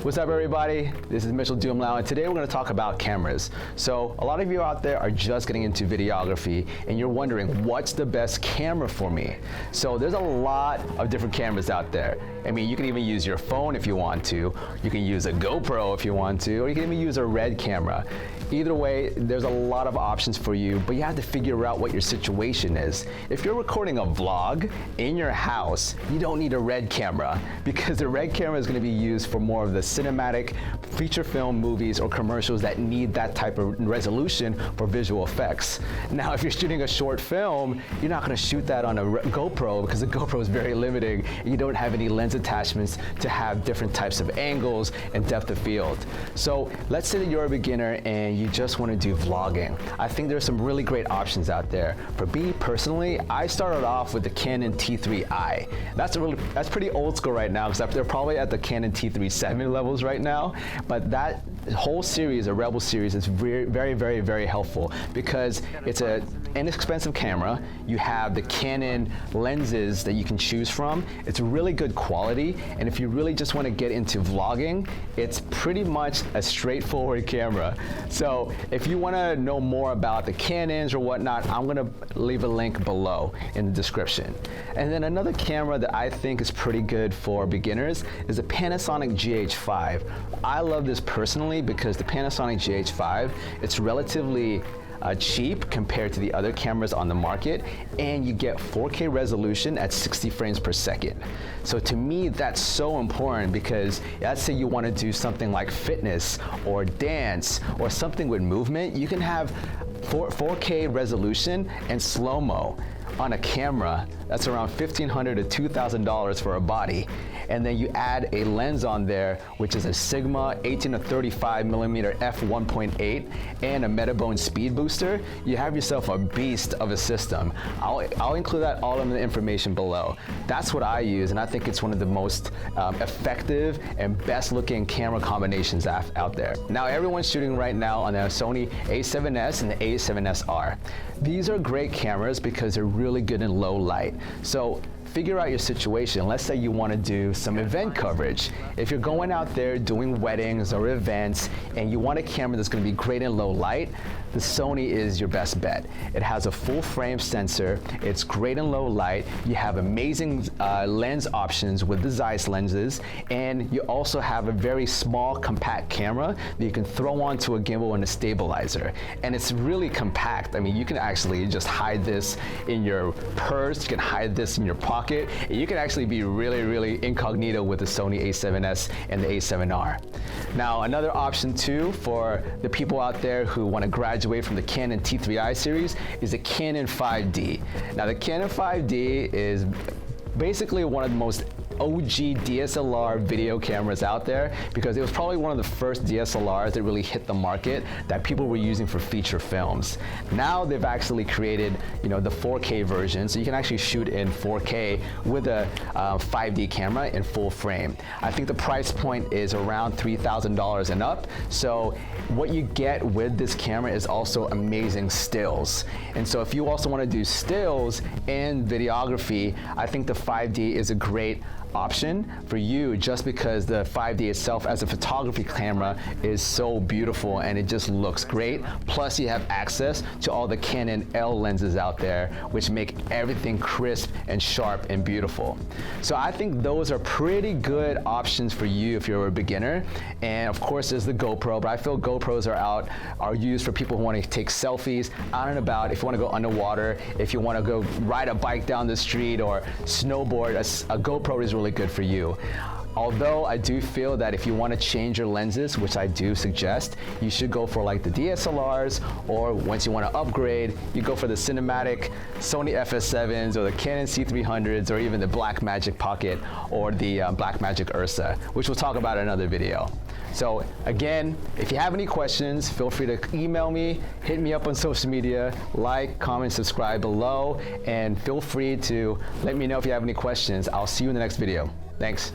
What's up, everybody? This is Mitchell Duhamlow, and today we're going to talk about cameras. So a lot of you out there are just getting into videography and you're wondering, what's the best camera for me? So there's a lot of different cameras out there. I mean, you can even use your phone if you want to. You can use a GoPro if you want to, or you can even use a RED camera. Either way, there's a lot of options for you, but you have to figure out what your situation is. If you're recording a vlog in your house, you don't need a RED camera, because the RED camera is going to be used for more of the cinematic feature film movies or commercials that need that type of resolution for visual effects. Now, if you're shooting a short film, you're not going to shoot that on a GoPro, because the GoPro is very limiting. You don't have any lens attachments to have different types of angles and depth of field. So let's say that you're a beginner and you just want to do vlogging. I think there's some really great options out there. For me personally, I started off with the Canon T3i. That's pretty old school right now, because they're probably at the Canon T3 levels right now. But that whole series, a Rebel series, is very helpful, because it's an inexpensive camera. You have the Canon lenses that you can choose from. It's really good quality, and if you really just want to get into vlogging, it's pretty much a straightforward camera. So if you want to know more about the Canons or whatnot, I'm going to leave a link below in the description. And then another camera that I think is pretty good for beginners is the Panasonic GH5. I love this personally because the Panasonic GH5, it's relatively cheap compared to the other cameras on the market, and you get 4K resolution at 60 frames per second. So to me, that's so important, because let's say you want to do something like fitness or dance or something with movement, you can have 4K resolution and slow-mo on a camera that's around $1,500 to $2,000 for a body. And then you add a lens on there, which is a Sigma 18 to 35 millimeter f1.8 and a Metabone speed booster. You have yourself a beast of a system. I'll include that all in the information below. That's what I use, and I think it's one of the most effective and best looking camera combinations out there. Now, everyone's shooting right now on the Sony A7S and the A7S-R. These are great cameras because they're really good in low light. So figure out your situation. Let's say you want to do some event coverage. If you're going out there doing weddings or events and you want a camera that's going to be great in low light, the Sony is your best bet. It has a full frame sensor, it's great in low light, you have amazing lens options with the Zeiss lenses, and you also have a very small compact camera that you can throw onto a gimbal and a stabilizer. And it's really compact. I mean, you can actually just hide this in your purse, you can hide this in your pocket, and you can actually be really incognito with the Sony A7S and the A7R. Now, another option too for the people out there who want to graduate from the Canon T3i series is the Canon 5D. Now, the Canon 5D is basically one of the most OG DSLR video cameras out there, because it was probably one of the first DSLRs that really hit the market that people were using for feature films. Now they've actually created, the 4K version, so you can actually shoot in 4K with a 5D camera in full frame. I think the price point is around $3,000 and up. So what you get with this camera is also amazing stills. And so if you also want to do stills and videography, I think the 5D is a great option for you, just because the 5D itself as a photography camera is so beautiful and it just looks great. Plus you have access to all the Canon L lenses out there, which make everything crisp and sharp and beautiful. So I think those are pretty good options for you if you're a beginner. And of course there's the GoPro, but I feel GoPros are used for people who want to take selfies out and about, if you want to go underwater, if you want to go ride a bike down the street or snowboard, a GoPro is really good for you. Although I do feel that if you want to change your lenses, which I do suggest, you should go for like the DSLRs, or once you want to upgrade, you go for the cinematic Sony FS7s or the Canon C300s, or even the Blackmagic Pocket or the Blackmagic Ursa, which we'll talk about in another video. So again, if you have any questions, feel free to email me, hit me up on social media, like, comment, subscribe below, and feel free to let me know if you have any questions. I'll see you in the next video. Thanks.